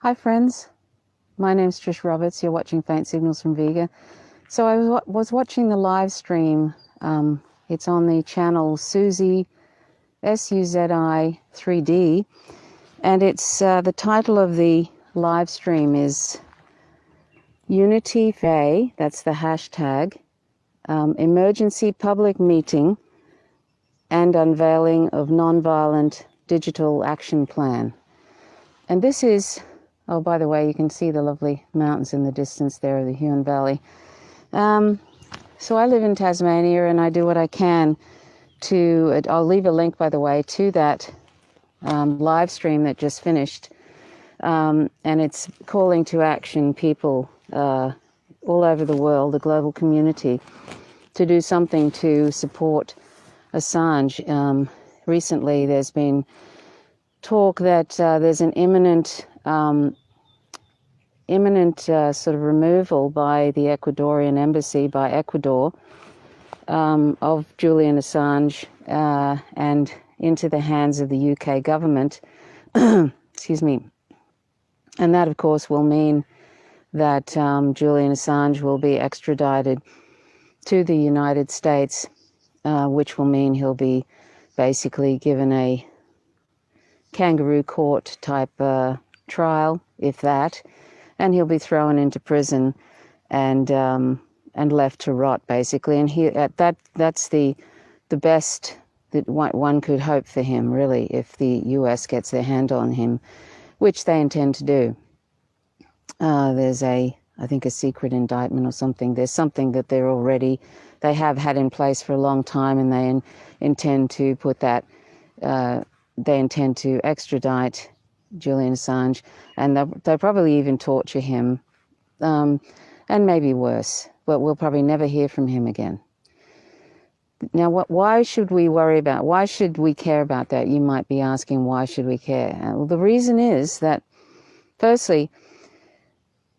Hi friends, my name's Trish Roberts. You're watching Faint Signals from Vega. So I was watching the live stream. It's on the channel Suzi, SUZI 3D, and it's the title of the live stream is Unity Fae, that's the hashtag, emergency public meeting and unveiling of nonviolent digital action plan. And this is, oh, by the way, you can see the lovely mountains in the distance there of the Huon Valley. So I live in Tasmania, and I do what I can to, I'll leave a link, by the way, to that live stream that just finished. And it's calling to action people all over the world, the global community, to do something to support Assange. Recently, there's been talk that there's an imminent sort of removal by the Ecuadorian embassy, by Ecuador, of Julian Assange and into the hands of the UK government. Excuse me. And that, of course, will mean that Julian Assange will be extradited to the United States, which will mean he'll be basically given a kangaroo court type trial, if that, and he'll be thrown into prison and left to rot, basically. And that's the best that one could hope for him, really, if the US gets their hand on him, which they intend to do. There's I think a secret indictment or something. There's something that they have had in place for a long time, and they intend to put that. They intend to extradite Julian Assange, and they'll probably even torture him, and maybe worse. But we'll probably never hear from him again. Now, why should we worry about? Why should we care about that? You might be asking, why should we care? Well, the reason is that, firstly,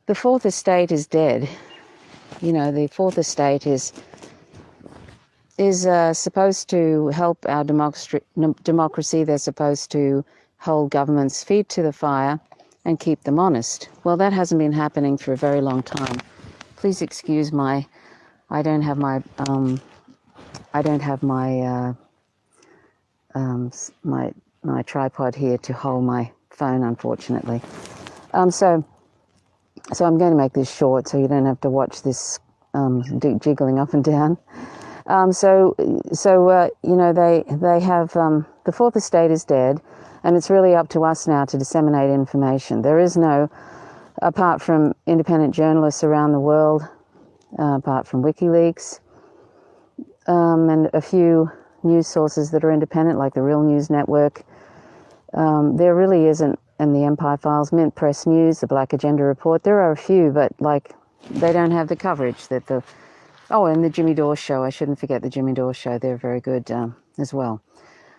the Fourth Estate is dead. You know, the Fourth Estate is supposed to help our democracy. They're supposed to hold governments' feet to the fire and keep them honest. Well, that hasn't been happening for a very long time. Please excuse I don't have my tripod here to hold my phone, unfortunately. So I'm going to make this short so you don't have to watch this jiggling up and down. You know, they have, the Fourth Estate is dead, and it's really up to us now to disseminate information. There is no, apart from independent journalists around the world, apart from WikiLeaks, and a few news sources that are independent, like the Real News Network, there really isn't, and the Empire Files, Mint Press News, the Black Agenda Report. There are a few, but they don't have the coverage that the... Oh, and the Jimmy Dore Show. I shouldn't forget the Jimmy Dore Show. They're very good as well.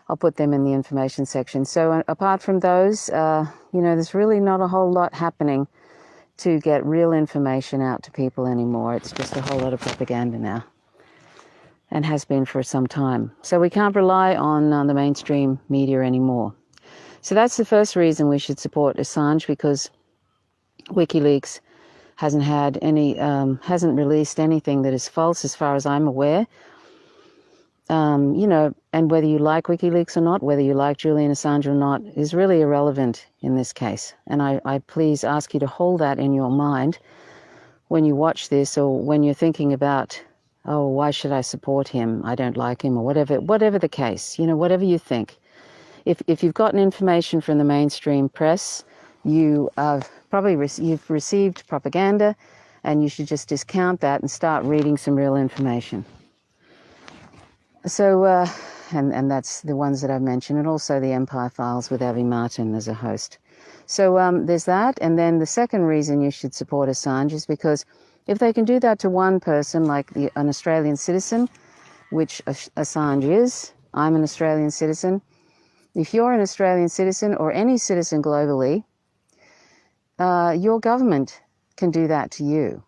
I'll put them in the information section. So apart from those, you know, there's really not a whole lot happening to get real information out to people anymore. It's just a whole lot of propaganda now, and has been for some time. So we can't rely on the mainstream media anymore. So that's the first reason we should support Assange, because WikiLeaks hasn't released anything that is false, as far as I'm aware. You know, and whether you like WikiLeaks or not, whether you like Julian Assange or not, is really irrelevant in this case. And I please ask you to hold that in your mind when you watch this, or when you're thinking about, oh, why should I support him? I don't like him, or whatever the case. You know, whatever you think. If you've gotten information from the mainstream press, you have probably you've received propaganda, and you should just discount that and start reading some real information. So, and that's the ones that I've mentioned, and also the Empire Files with Avi Martin as a host. So there's that, and then the second reason you should support Assange is because if they can do that to one person, like an Australian citizen, which Assange is, I'm an Australian citizen. If you're an Australian citizen, or any citizen globally, your government can do that to you.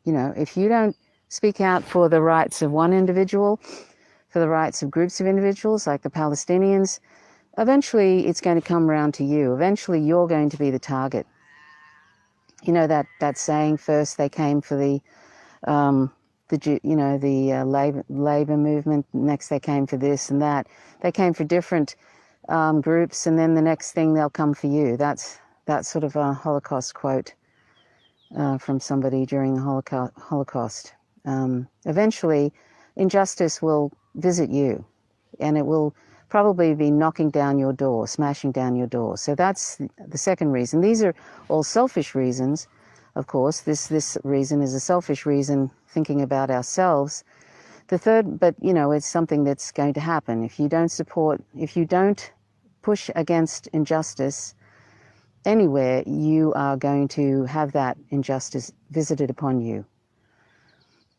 You know, if you don't speak out for the rights of one individual, for the rights of groups of individuals, like the Palestinians, eventually it's going to come around to you. Eventually you're going to be the target. You know that saying, first they came for the labor movement, next they came for this and that. They came for different groups, and then the next thing they'll come for you. That's sort of a Holocaust quote from somebody during the Holocaust. Eventually, injustice will visit you, and it will probably be knocking down your door, smashing down your door. So that's the second reason. These are all selfish reasons, of course. This reason is a selfish reason, thinking about ourselves. The third, but it's something that's going to happen. If you don't push against injustice anywhere, you are going to have that injustice visited upon you.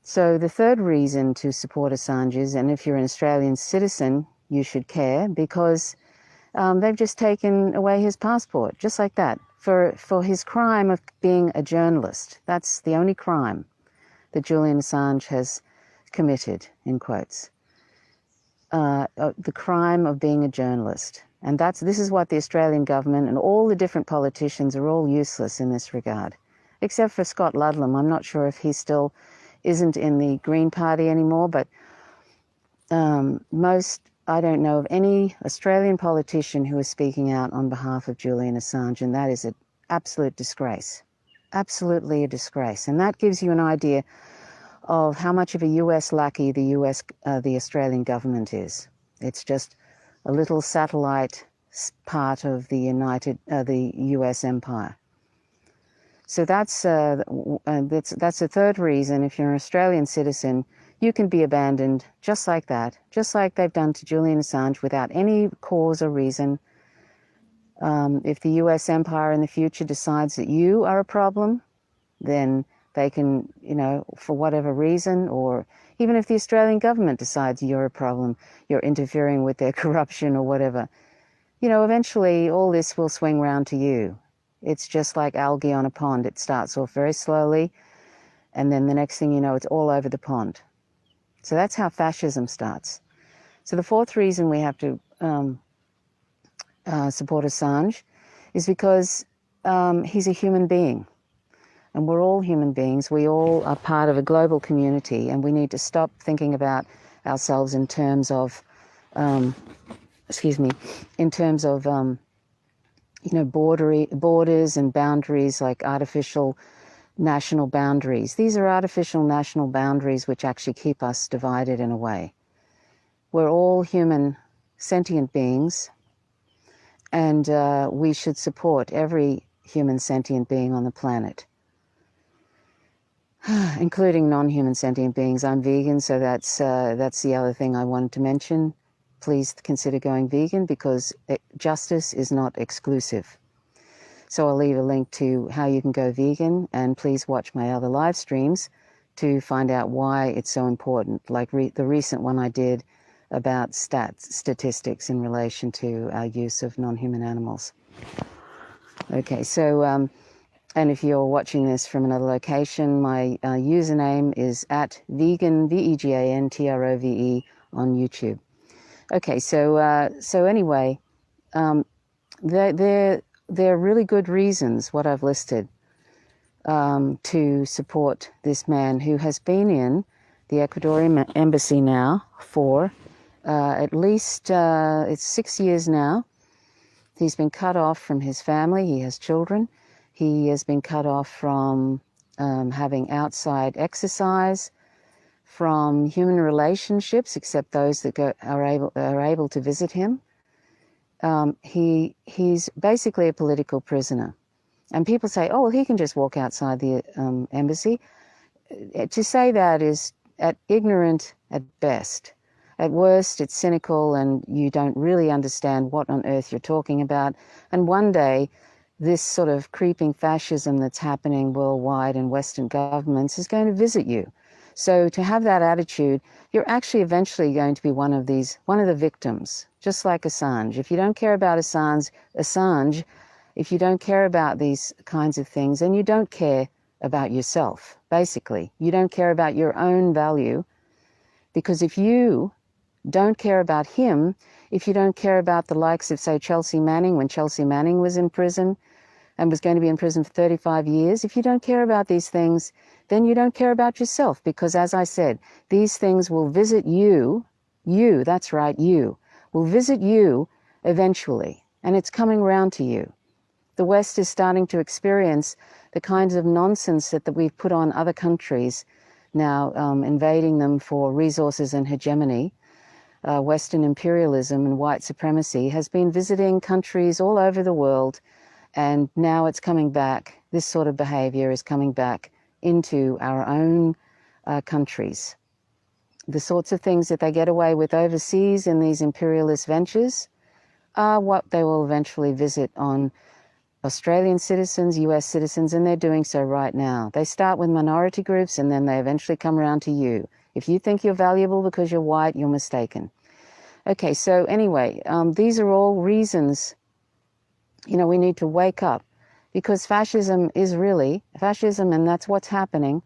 So the third reason to support Assange is, and if you're an Australian citizen, you should care, because they've just taken away his passport, just like that, for his crime of being a journalist. That's the only crime that Julian Assange has committed, in quotes. The crime of being a journalist. And this is what the Australian government and all the different politicians are all useless in this regard. Except for Scott Ludlam. I'm not sure if he still isn't in the Green Party anymore, but I don't know of any Australian politician who is speaking out on behalf of Julian Assange, and that is an absolute disgrace. Absolutely a disgrace. And that gives you an idea of how much of a US lackey the Australian government is. It's just a little satellite part of the US empire. So that's the third reason. If you're an Australian citizen, you can be abandoned just like that, just like they've done to Julian Assange without any cause or reason. If the US empire in the future decides that you are a problem, then they can, for whatever reason, or even if the Australian government decides you're a problem, you're interfering with their corruption or whatever, eventually all this will swing round to you. It's just like algae on a pond. It starts off very slowly, and then the next thing you know, it's all over the pond. So that's how fascism starts. So the fourth reason we have to support Assange is because he's a human being. And we're all human beings. We all are part of a global community, and we need to stop thinking about ourselves in terms of, borders and boundaries, like artificial national boundaries. These are artificial national boundaries which actually keep us divided in a way. We're all human, sentient beings, and we should support every human sentient being on the planet, including non-human sentient beings. I'm vegan, so that's the other thing I wanted to mention. Please consider going vegan, because justice is not exclusive. So I'll leave a link to how you can go vegan, and please watch my other live streams to find out why it's so important, like the recent one I did about statistics in relation to our use of non-human animals. Okay, so, and if you're watching this from another location, my username is @vegan, VEGANTROVE on YouTube. Okay, so anyway, there are really good reasons, what I've listed, to support this man who has been in the Ecuadorian embassy now for at least, it's 6 years now. He's been cut off from his family. He has children. He has been cut off from having outside exercise, from human relationships, except those that are able to visit him. He's basically a political prisoner. And people say, oh, well, he can just walk outside the embassy. To say that is ignorant at best. At worst, it's cynical, and you don't really understand what on earth you're talking about. And one day, this sort of creeping fascism that's happening worldwide in Western governments is going to visit you. So to have that attitude, you're actually eventually going to be one of the victims, just like Assange. If you don't care about Assange, if you don't care about these kinds of things, then you don't care about yourself, basically. You don't care about your own value, because if you don't care about him, if you don't care about the likes of, say, Chelsea Manning, when Chelsea Manning was in prison, and was going to be in prison for 35 years. If you don't care about these things, then you don't care about yourself, because as I said, these things will visit you, that's right, you, will visit you eventually, and it's coming round to you. The West is starting to experience the kinds of nonsense that we've put on other countries now, invading them for resources and hegemony. Western imperialism and white supremacy has been visiting countries all over the world, and now it's coming back. This sort of behavior is coming back into our own countries. The sorts of things that they get away with overseas in these imperialist ventures are what they will eventually visit on Australian citizens, US citizens, and they're doing so right now. They start with minority groups and then they eventually come around to you. If you think you're valuable because you're white, you're mistaken. Okay, so anyway, these are all reasons, we need to wake up, because fascism is really fascism, and that's what's happening.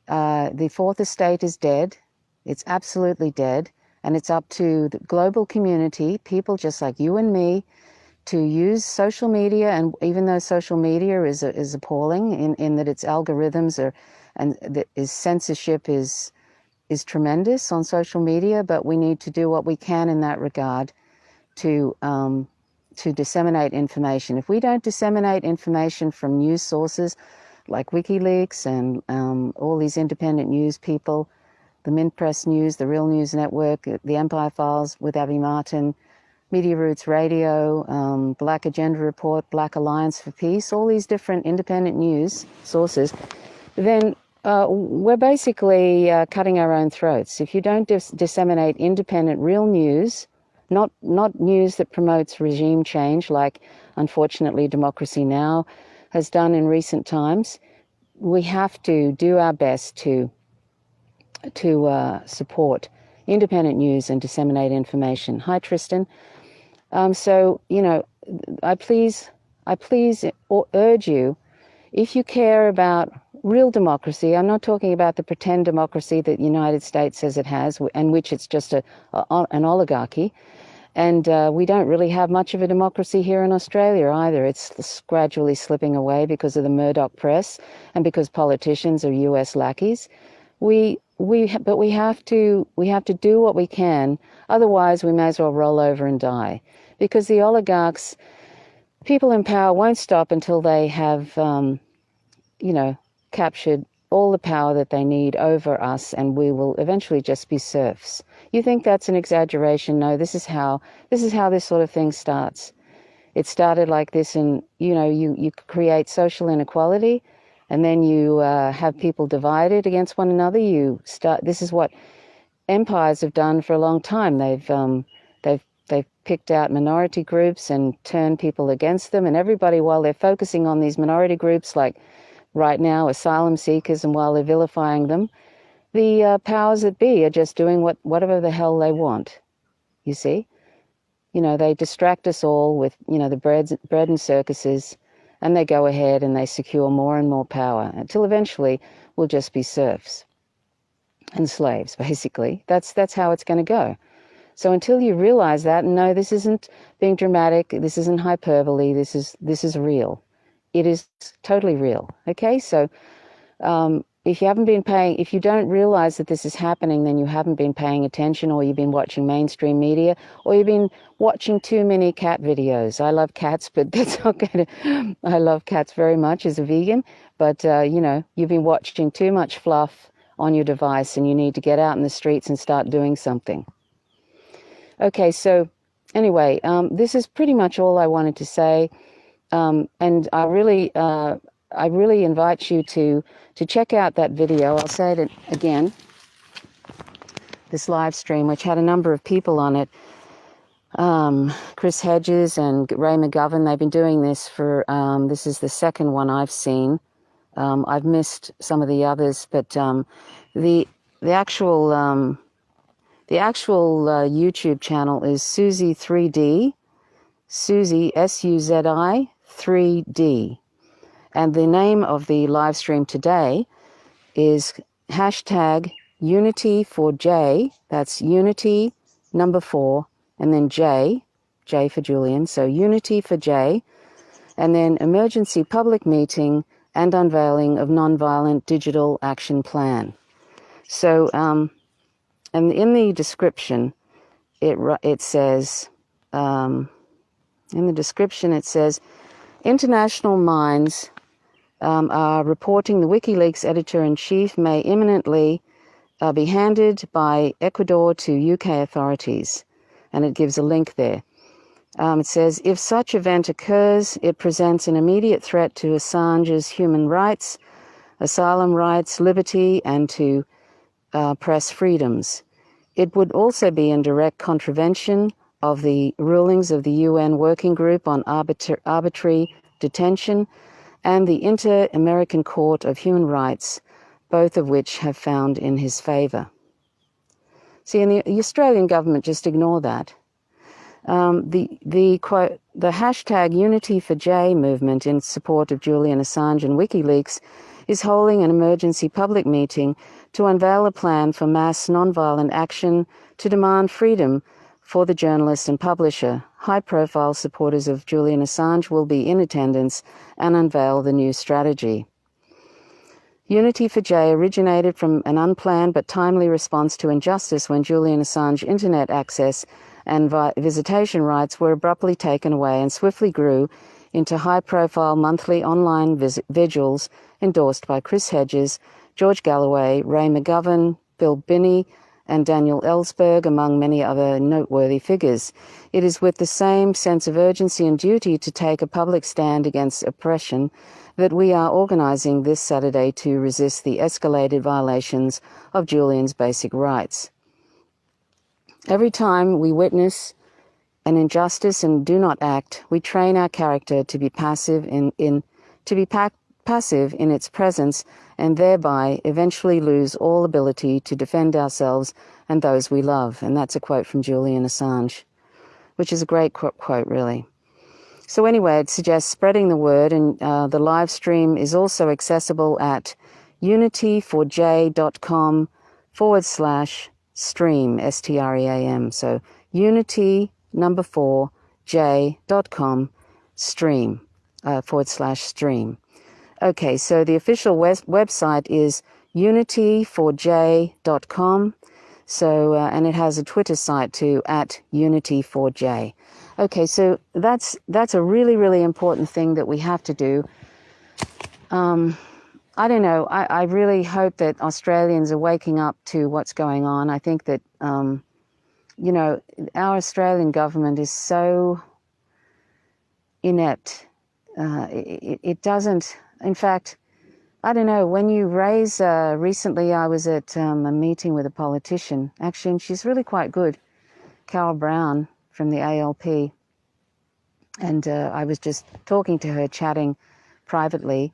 The fourth estate is dead. It's absolutely dead, and it's up to the global community, people just like you and me, to use social media. And even though social media is appalling in that its algorithms censorship is tremendous on social media, but we need to do what we can in that regard to disseminate information. If we don't disseminate information from news sources like WikiLeaks and all these independent news people, the Mint Press News, the Real News Network, the Empire Files with Abby Martin, Media Roots Radio, Black Agenda Report, Black Alliance for Peace, all these different independent news sources, then we're basically cutting our own throats. If you don't disseminate independent, real news, not news that promotes regime change, like unfortunately Democracy Now! Has done in recent times, we have to do our best to support independent news and disseminate information. Hi, Tristan. So, I please urge you, if you care about real democracy, I'm not talking about the pretend democracy that the United States says it has, and which it's just an oligarchy. And we don't really have much of a democracy here in Australia either. It's gradually slipping away because of the Murdoch press and because politicians are US lackeys. But we have to do what we can. Otherwise, we may as well roll over and die, because the oligarchs, people in power, won't stop until they have, captured all the power that they need over us, and we will eventually just be serfs. You think that's an exaggeration? No, this is how this sort of thing starts. It started like this, and you create social inequality, and then you have people divided against one another. This is what empires have done for a long time. They've picked out minority groups and turned people against them, and everybody, while they're focusing on these minority groups, like right now asylum seekers, and while they're vilifying them, the powers that be are just doing whatever the hell they want. You see, they distract us all with the bread and circuses, and they go ahead and they secure more and more power until eventually we'll just be serfs and slaves. Basically, that's how it's going to go. So until you realize that, and no, this isn't being dramatic, this isn't hyperbole, this is real. It is totally real. Okay, so if you don't realize that this is happening, then you haven't been paying attention, or you've been watching mainstream media, or you've been watching too many cat videos. I love cats, but that's not going to, I love cats very much as a vegan, but you've been watching too much fluff on your device, and you need to get out in the streets and start doing something. Okay, so anyway, this is pretty much all I wanted to say, and I really invite you to check out that video. I'll say it again, this live stream, which had a number of people on it. Chris Hedges and Ray McGovern, they've been doing this for, this is the second one I've seen. I've missed some of the others, but the actual YouTube channel is Suzi 3D, Suzi, S-U-Z-I 3D. And the name of the live stream today is hashtag Unity for J. That's Unity number 4, and then J for Julian. So Unity for J. and then emergency public meeting and unveiling of Nonviolent Digital Action Plan. So, and in the description, it says, international minds are reporting the WikiLeaks editor-in-chief may imminently be handed by Ecuador to UK authorities. And it gives a link there. It says, if such event occurs, it presents an immediate threat to Assange's human rights, asylum rights, liberty, and to press freedoms. It would also be in direct contravention of the rulings of the UN Working Group on Arbitrary Detention and the Inter-American Court of Human Rights, both of which have found in his favour. See, and the Australian government just ignore that. The hashtag Unity4J movement in support of Julian Assange and WikiLeaks is holding an emergency public meeting to unveil a plan for mass nonviolent action to demand freedom for the journalist and publisher. High-profile supporters of Julian Assange will be in attendance and unveil the new strategy. Unity4J originated from an unplanned but timely response to injustice when Julian Assange internet access and visitation rights were abruptly taken away and swiftly grew into high-profile monthly online vigils endorsed by Chris Hedges, George Galloway, Ray McGovern, Bill Binney, and Daniel Ellsberg, among many other noteworthy figures. It is with the same sense of urgency and duty to take a public stand against oppression that we are organising this Saturday to resist the escalated violations of Julian's basic rights. Every time we witness an injustice and do not act, we train our character to be passive in its presence and thereby eventually lose all ability to defend ourselves and those we love. And that's a quote from Julian Assange, which is a great quote, really. So anyway, it suggests spreading the word, and the live stream is also accessible at unity4j.com/stream, S-T-R-E-A-M. So unity4j.com stream, /stream. Okay, so the official website is unity4j.com. So, and it has a Twitter site too, at Unity4J. Okay, so that's a really, really important thing that we have to do. I don't know, I really hope that Australians are waking up to what's going on. I think that, you know, our Australian government is so inept. It doesn't, in fact, I don't know, when you raise, recently I was at a meeting with a politician, actually, and she's really quite good, Carol Brown from the ALP, and I was just talking to her, chatting privately.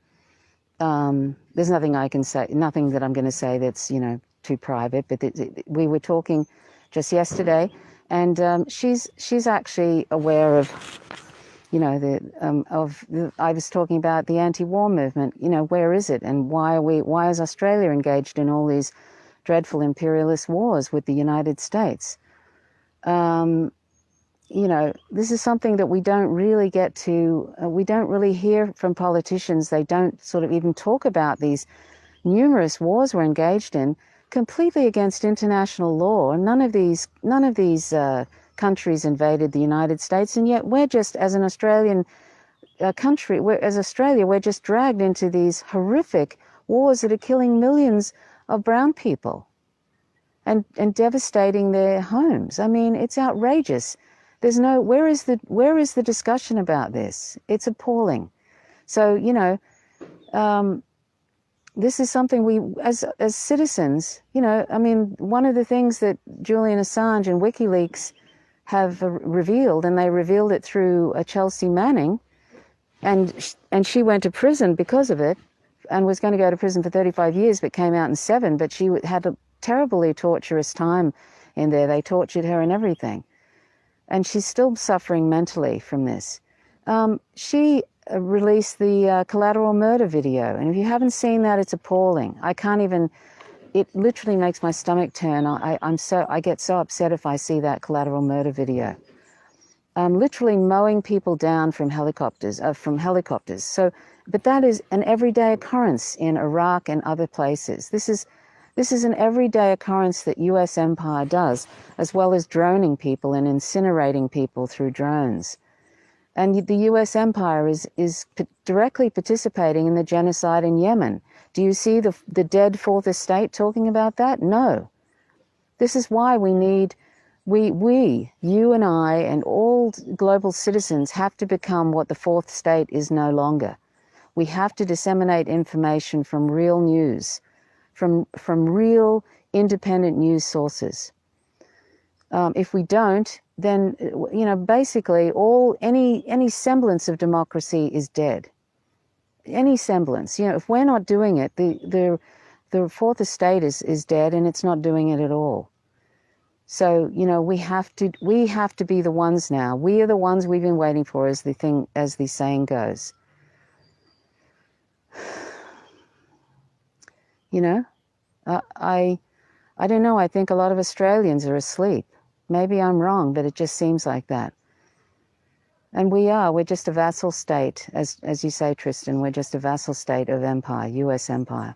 There's nothing I can say, nothing that I'm going to say that's, you know, too private, but we were talking just yesterday, and she's actually aware of, you know, I was talking about the anti-war movement. You know, where is it, and why is Australia engaged in all these dreadful imperialist wars with the United States? You know, this is something that we don't really get to, we don't really hear from politicians. They don't sort of even talk about these numerous wars we're engaged in, completely against international law. None of these countries invaded the United States, and yet we're just, as an Australian country, as Australia, we're just dragged into these horrific wars that are killing millions of brown people and devastating their homes. I mean, it's outrageous. There's no, where is the discussion about this? It's appalling. So, you know, this is something we, as citizens, you know, I mean, one of the things that Julian Assange and WikiLeaks have revealed, and they revealed it through Chelsea Manning, and she went to prison because of it, and was going to go to prison for 35 years, but came out in 7, but she had a terribly torturous time in there. They tortured her and everything. And she's still suffering mentally from this. She released the collateral murder video, and if you haven't seen that, it's appalling. I can't even, it literally makes my stomach turn. I get so upset if I see that collateral murder video. literally mowing people down from helicopters. So, but that is an everyday occurrence in Iraq and other places. This is an everyday occurrence that U.S. empire does, as well as droning people and incinerating people through drones. And the U.S. empire is directly participating in the genocide in Yemen. Do you see the dead fourth estate talking about that? No. This is why we need, you and I and all global citizens have to become what the fourth estate is no longer. We have to disseminate information from real news, from real independent news sources. If we don't, then basically any semblance of democracy is dead. Any semblance. If we're not doing it, the fourth estate is dead, and it's not doing it at all. So we have to be the ones now. We are the ones we've been waiting for, as the saying goes. I don't know. I think a lot of Australians are asleep. Maybe I'm wrong, but it just seems like that. And we're just a vassal state, as you say, Tristan, we're just a vassal state of empire, U.S. empire.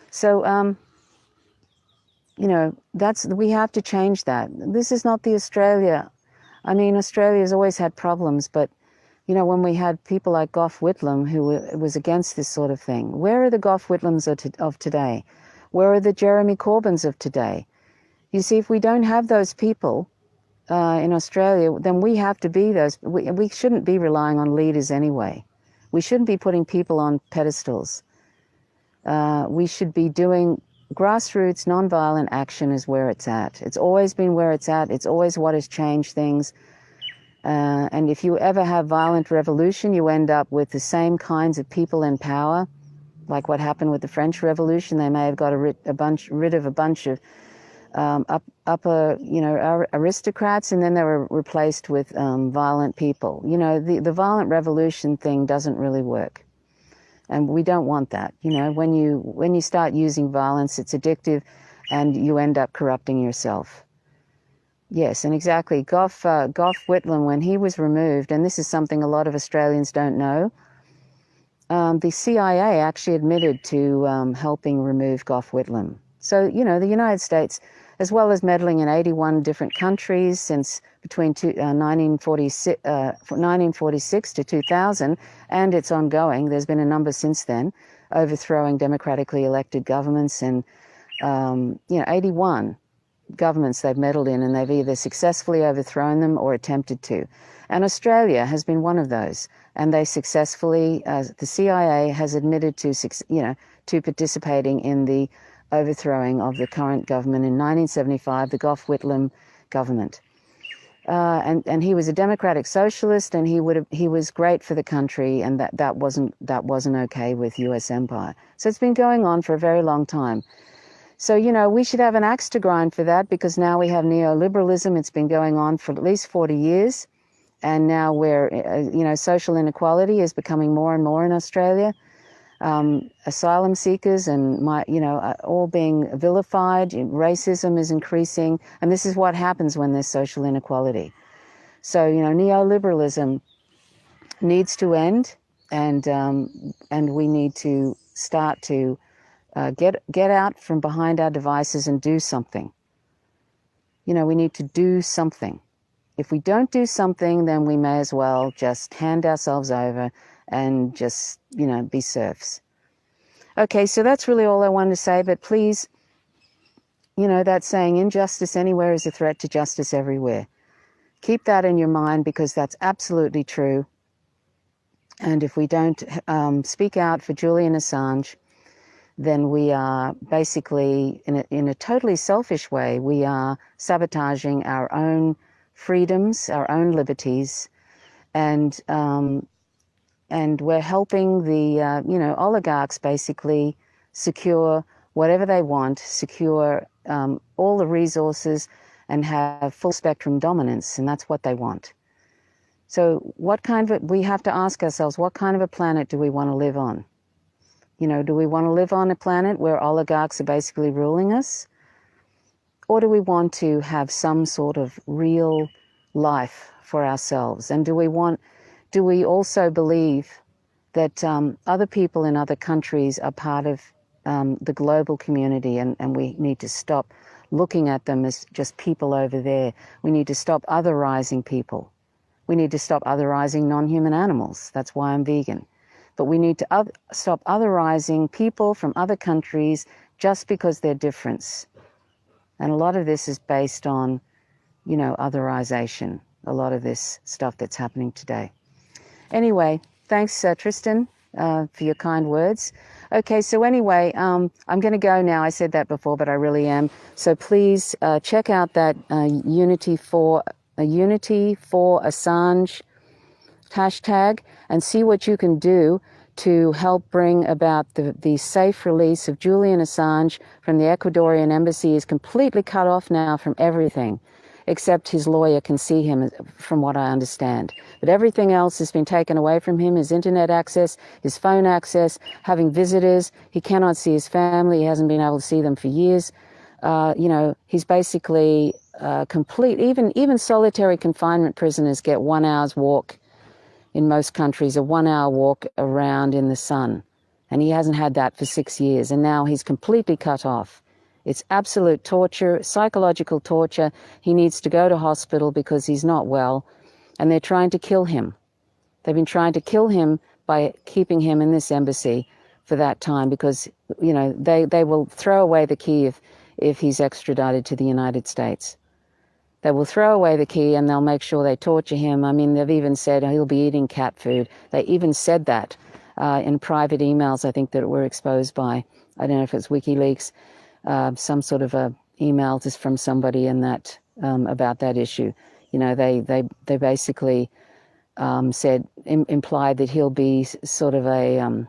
So, we have to change that. This is not the Australia. I mean, Australia's always had problems, but, when we had people like Gough Whitlam, who was against this sort of thing, where are the Gough Whitlams of today? Where are the Jeremy Corbyns of today? You see, if we don't have those people in Australia, then we have to be those. We shouldn't be relying on leaders anyway. We shouldn't be putting people on pedestals. We should be doing grassroots, nonviolent action is where it's at. It's always been where it's at. It's always what has changed things. And if you ever have violent revolution, you end up with the same kinds of people in power, like what happened with the French Revolution. They may have got rid of a bunch of upper, aristocrats, and then they were replaced with violent people. The violent revolution thing doesn't really work, and we don't want that. When you start using violence, it's addictive, and you end up corrupting yourself. Yes, and exactly. Gough Whitlam, when he was removed, and this is something a lot of Australians don't know, the CIA actually admitted to helping remove Gough Whitlam. So, the United States, as well as meddling in 81 different countries since between 1946 to 2000, and it's ongoing. There's been a number since then, overthrowing democratically elected governments, and 81 governments they've meddled in, and they've either successfully overthrown them or attempted to. And Australia has been one of those, and they successfully, the CIA has admitted to participating in the overthrowing of the current government in 1975, the Gough Whitlam government. And he was a democratic socialist, and he was great for the country, and that wasn't okay with U.S. empire. So it's been going on for a very long time. So, we should have an axe to grind for that, because now we have neoliberalism. It's been going on for at least 40 years. And now social inequality is becoming more and more in Australia. Asylum seekers and all being vilified. Racism is increasing. And this is what happens when there's social inequality. So, neoliberalism needs to end, and we need to start to get out from behind our devices and do something. We need to do something. If we don't do something, then we may as well just hand ourselves over and just, be serfs. Okay, so that's really all I wanted to say, but please, that saying, injustice anywhere is a threat to justice everywhere. Keep that in your mind, because that's absolutely true. And if we don't speak out for Julian Assange, then we are basically, in a totally selfish way, we are sabotaging our own freedoms, our own liberties, and we're helping the oligarchs basically secure whatever they want, secure all the resources, and have full spectrum dominance, and that's what they want. So we have to ask ourselves, what kind of a planet do we want to live on? Do we want to live on a planet where oligarchs are basically ruling us? Or do we want to have some sort of real life for ourselves? And do we also believe that other people in other countries are part of the global community, and we need to stop looking at them as just people over there? We need to stop otherizing people. We need to stop otherizing non-human animals. That's why I'm vegan. But we need to stop otherizing people from other countries just because they're different. And a lot of this is based on, you know, otherization, a lot of this stuff that's happening today. Anyway, thanks, Tristan, for your kind words. Okay, so anyway, I'm going to go now. I said that before, but I really am. So please check out that Unity for Assange hashtag and see what you can do to help bring about the safe release of Julian Assange from the Ecuadorian embassy. Is completely cut off now from everything, except his lawyer can see him, from what I understand. But everything else has been taken away from him, his internet access, his phone access, having visitors. He cannot see his family. He hasn't been able to see them for years. You know, he's basically complete. Even solitary confinement prisoners get 1 hour's walk in most countries, a 1 hour walk around in the sun. And he hasn't had that for 6 years. And now he's completely cut off. It's absolute torture, psychological torture. He needs to go to hospital because he's not well. And they're trying to kill him. They've been trying to kill him by keeping him in this embassy for that time, because, you know, they will throw away the key if he's extradited to the United States. They will throw away the key and they'll make sure they torture him. I mean, they've even said he'll be eating cat food. They even said that in private emails, I think, that were exposed by, I don't know if it's WikiLeaks, some sort of a email just from somebody in that about that issue. You know, they basically said, implied that he'll be sort of a,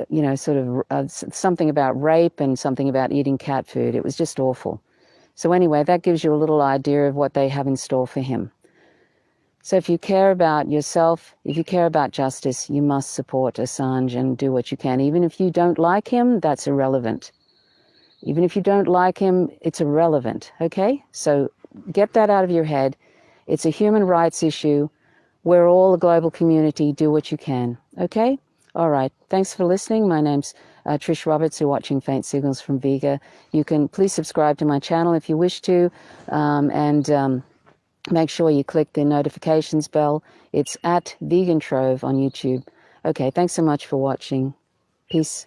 you know, sort of something about rape and something about eating cat food. It was just awful. So anyway, that gives you a little idea of what they have in store for him. So if you care about yourself, if you care about justice, you must support Assange and do what you can. Even if you don't like him, that's irrelevant. Even if you don't like him, it's irrelevant, okay? So get that out of your head. It's a human rights issue. We're all a global community. Do what you can, okay? All right. Thanks for listening. My name's Trish Roberts. You're watching Faint Signals from Vega. You can please subscribe to my channel if you wish to, and make sure you click the notifications bell. It's at Vegan Trove on YouTube. Okay. Thanks so much for watching. Peace.